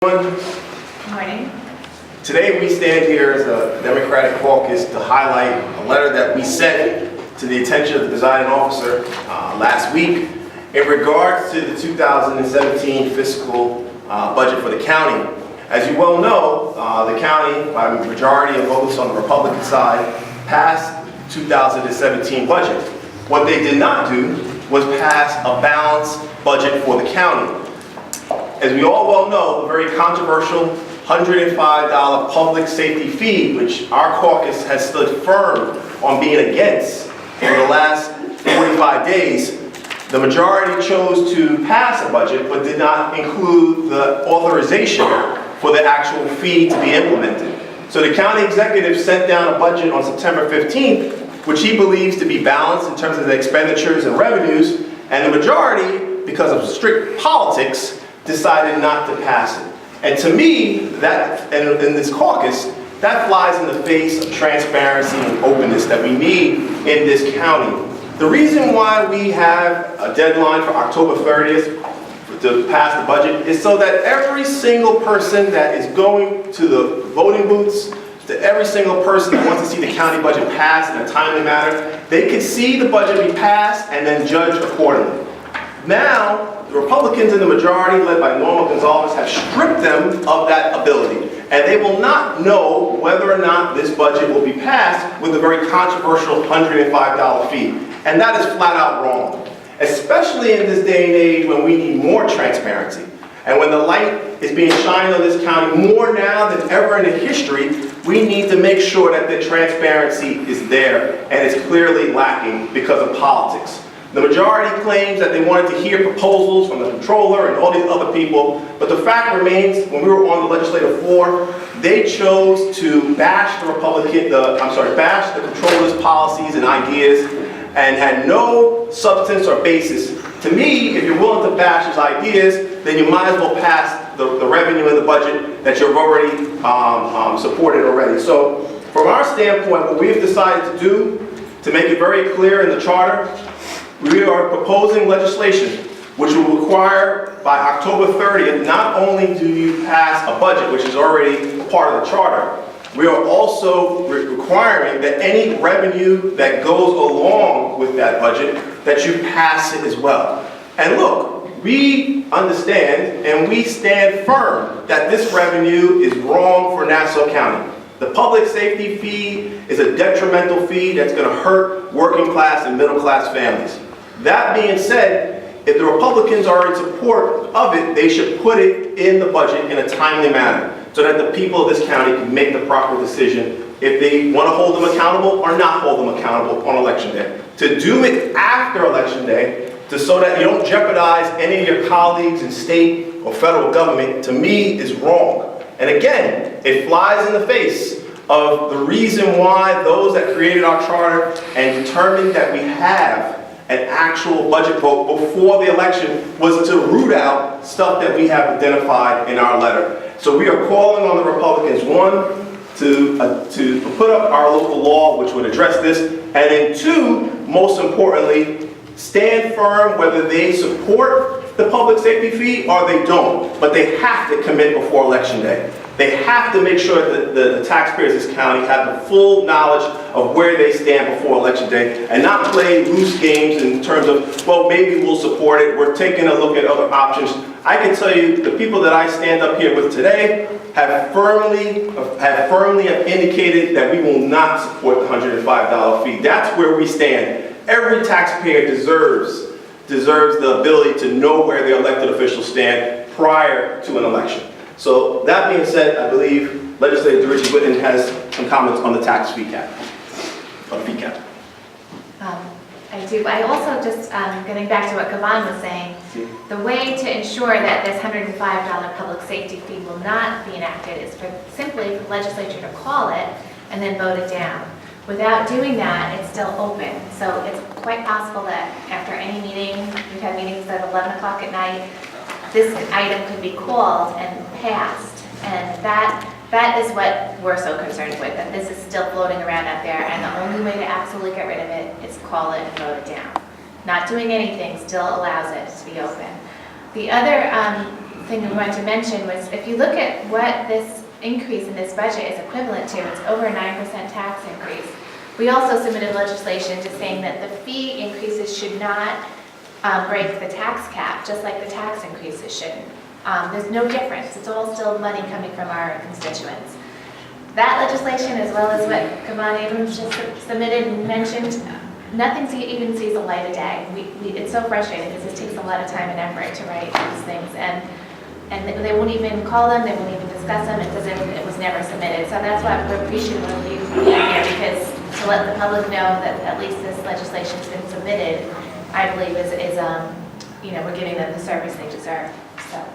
Good morning. Today we stand here as a Democratic caucus to highlight a letter that we sent to the attention of the presiding officer last week in regards to the 2017 fiscal budget for the county. As you well know, the county, by a majority of votes on the Republican side, passed the 2017 budget. What they did not do was pass a balanced budget for the county. As we all well know, the very controversial $105 public safety fee, which our caucus has stood firm on being against for the last 45 days, the majority chose to pass a budget but did not include the authorization for the actual fee to be implemented. So the county executive sent down a budget on September 15th, which he believes to be balanced in terms of the expenditures and revenues, and the majority, because of strict politics, decided not to pass it. And to me, that, and in this caucus, that flies in the face of transparency and openness that we need in this county. The reason why we have a deadline for October 30th to pass the budget is so that every single person that is going to the voting booths, to every single person that wants to see the county budget passed in a timely manner, they can see the budget be passed and then judge accordingly. Now, the Republicans in the majority, led by Norma Gonzalez, have stripped them of that ability. And they will not know whether or not this budget will be passed with a very controversial $105 fee. And that is flat out wrong. Especially in this day and age when we need more transparency. And when the light is being shined on this county more now than ever in the history, we need to make sure that the transparency is there and it's clearly lacking because of politics. The majority claims that they wanted to hear proposals from the controller and all these other people, but the fact remains, when we were on the legislative floor, they chose to bash the bash the controller's policies and ideas and had no substance or basis. To me, if you're willing to bash his ideas, then you might as well pass the revenue in the budget that you've already supported already. So from our standpoint, what we've decided to do, to make it very clear in the charter, we are proposing legislation which will require by October 30th, not only do you pass a budget, which is already part of the charter, we are also requiring that any revenue that goes along with that budget, that you pass it as well. And look, we understand and we stand firm that this revenue is wrong for Nassau County. The public safety fee is a detrimental fee that's going to hurt working class and middle class families. That being said, if the Republicans are in support of it, they should put it in the budget in a timely manner so that the people of this county can make the proper decision if they want to hold them accountable or not hold them accountable on election day. To do it after election day, so that you don't jeopardize any of your colleagues in state or federal government, to me is wrong. And again, it flies in the face of the reason why those that created our charter and determined that we have an actual budget vote before the election was to root out stuff that we have identified in our letter. So we are calling on the Republicans, one, to put up our local law which would address this, and then two, most importantly, stand firm whether they support the public safety fee or they don't. But they have to commit before election day. They have to make sure that the taxpayers of this county have the full knowledge of where they stand before election day and not play loose games in terms of, well, maybe we'll support it, we're taking a look at other options. I can tell you the people that I stand up here with today have firmly indicated that we will not support the $105 fee. That's where we stand. Every taxpayer deserves the ability to know where their elected officials stand prior to an election. So that being said, I believe Legislator DeRicci Whitten has some comments on the tax fee cap, or fee cap. I do. I also just, getting back to what Gavan was saying, the way to ensure that this $105 public safety fee will not be enacted is simply for the legislature to call it and then vote it down. Without doing that, it's still open. So it's quite possible that after any meeting, we've had meetings at 11 o'clock at night, this item could be called and passed, and that is what we're so concerned with, that this is still floating around out there, and the only way to absolutely get rid of it is call it and vote it down. Not doing anything still allows it to be open. The other thing I wanted to mention was, if you look at what this increase in this budget is equivalent to, it's over a 9% tax increase. We also submitted legislation just saying that the fee increases should not break the tax cap, just like the tax increases shouldn't. There's no difference. It's all still money coming from our constituents. That legislation, as well as what Kavan Abrams just submitted and mentioned, nothing even sees the light of day. It's so frustrating because it takes a lot of time and effort to write these things, and they won't even call them, they won't even discuss them. It's as if it was never submitted. So that's why we're appreciative of you being here, because to let the public know that at least this legislation's been submitted, I believe is we're giving them the service they deserve. So.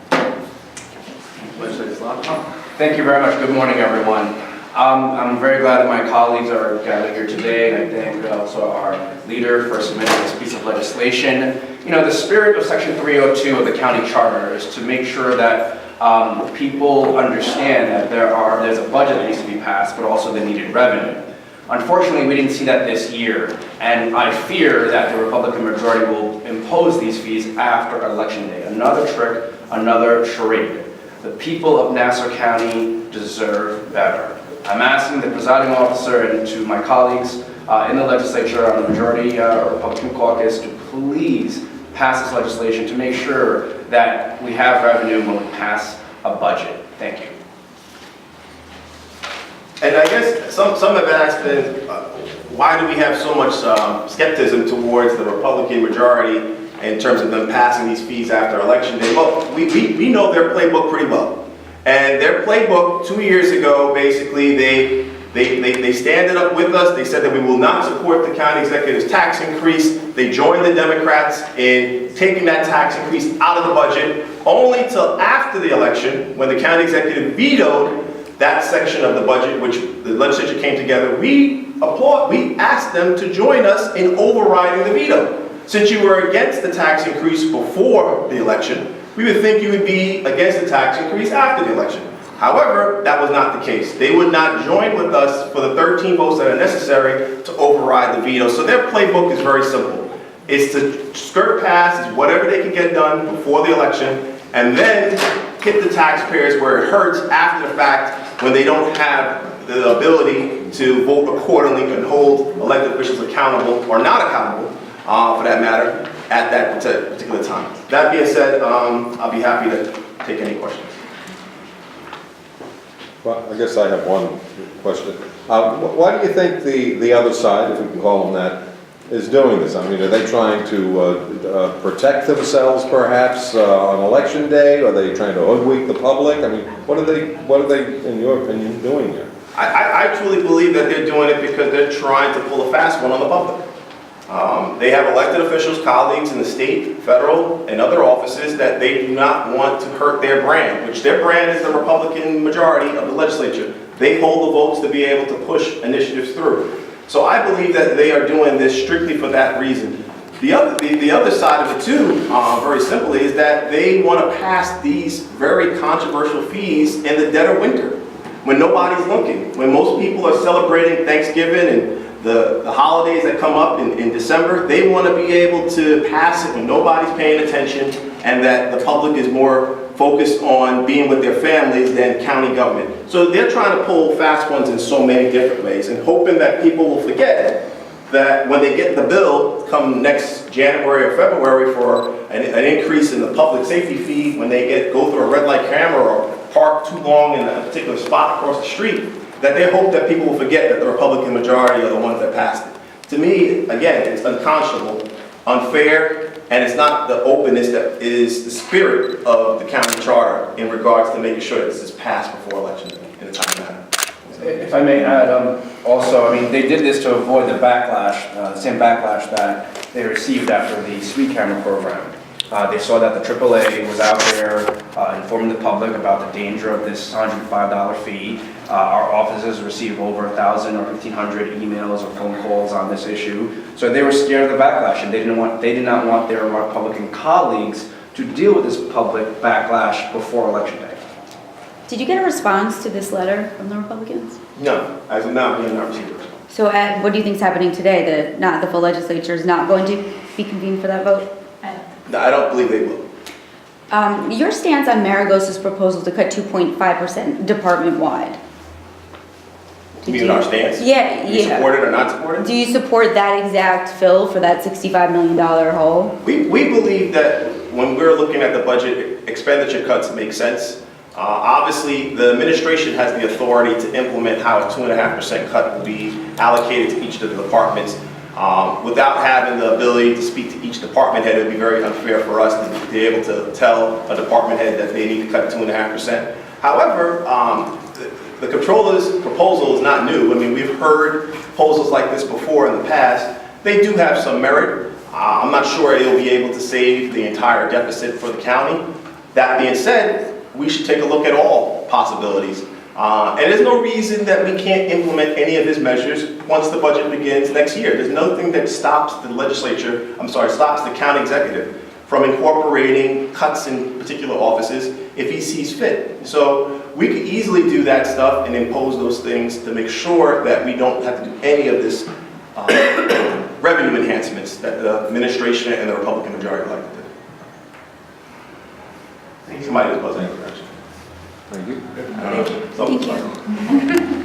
Thank you very much. Good morning, everyone. I'm very glad that my colleagues are gathered here today, and I thank also our leader for submitting this piece of legislation. The spirit of Section 302 of the county charter is to make sure that people understand that there's a budget that needs to be passed, but also the needed revenue. Unfortunately, we didn't see that this year, and I fear that the Republican majority will impose these fees after Election Day. Another trick, another charade. The people of Nassau County deserve better. I'm asking the presiding officer and to my colleagues in the legislature on the majority Republican caucus to please pass this legislation to make sure that we have revenue when we pass a budget. Thank you. And I guess some have asked, why do we have so much skepticism towards the Republican majority in terms of them passing these fees after Election Day? Well, we know their playbook pretty well. And their playbook 2 years ago, basically, they standed up with us. They said that we will not support the county executive's tax increase. They joined the Democrats in taking that tax increase out of the budget, only till after the election, when the county executive vetoed that section of the budget, which the legislature came together. We asked them to join us in overriding the veto. Since you were against the tax increase before the election, we would think you would be against the tax increase after the election. However, that was not the case. They would not join with us for the 13 votes that are necessary to override the veto. So their playbook is very simple. It's to skirt past whatever they can get done before the election, and then hit the taxpayers where it hurts after the fact, when they don't have the ability to vote accordingly and hold elected officials accountable, or not accountable, for that matter, at that particular time. That being said, I'll be happy to take any questions. Well, I guess I have one question. Why do you think the other side, if we can call them that, is doing this? I mean, are they trying to protect themselves, perhaps, on Election Day? Are they trying to hoodwink the public? I mean, what are they, in your opinion, doing here? I truly believe that they're doing it because they're trying to pull a fast one on the public. They have elected officials, colleagues in the state, federal, and other offices that they do not want to hurt their brand, which their brand is the Republican majority of the legislature. They hold the votes to be able to push initiatives through. So I believe that they are doing this strictly for that reason. The other side of it too, very simply, is that they want to pass these very controversial fees in the dead of winter, when nobody's looking, when most people are celebrating Thanksgiving and the holidays that come up in December. They want to be able to pass it when nobody's paying attention, and that the public is more focused on being with their families than county government. So they're trying to pull fast ones in so many different ways, and hoping that people will forget that when they get the bill come next January or February for an increase in the public safety fee, when they go through a red light camera or park too long in a particular spot across the street, that they hope that people will forget that the Republican majority are the ones that passed it. To me, again, it's unconscionable, unfair, and it's not the openness that is the spirit of the county charter in regards to making sure that this is passed before election day in a timely manner. If I may add, also, I mean, they did this to avoid the backlash, the same backlash that they received after the speed camera program. They saw that the AAA was out there informing the public about the danger of this $105 fee. Our offices received over 1,000 or 1,500 emails or phone calls on this issue. So they were scared of the backlash, and they did not want their Republican colleagues to deal with this public backlash before Election Day. Did you get a response to this letter from the Republicans? No, as of now, we have not received it. So what do you think is happening today? That the full legislature is not going to be convened for that vote? No, I don't believe they will. Your stance on Maragos's proposal to cut 2.5% department-wide? You mean our stance? Yeah, Do you yeah. support it or not support it? Do you support that exact fill for that $65 million hole? We believe that when we're looking at the budget, expenditure cuts make sense. Obviously, the administration has the authority to implement how a 2.5% cut will be allocated to each of the departments. Without having the ability to speak to each department head, it would be very unfair for us to be able to tell a department head that they need to cut 2.5%. However, the controller's proposal is not new. I mean, we've heard proposals like this before in the past. They do have some merit. I'm not sure it'll be able to save the entire deficit for the county. That being said, we should take a look at all possibilities. And there's no reason that we can't implement any of his measures once the budget begins next year. There's nothing that stops the stops the county executive from incorporating cuts in particular offices if he sees fit. So we could easily do that stuff and impose those things to make sure that we don't have to do any of this revenue enhancements that the administration and the Republican majority like to do. Somebody was buzzing. Thank you. Thank you.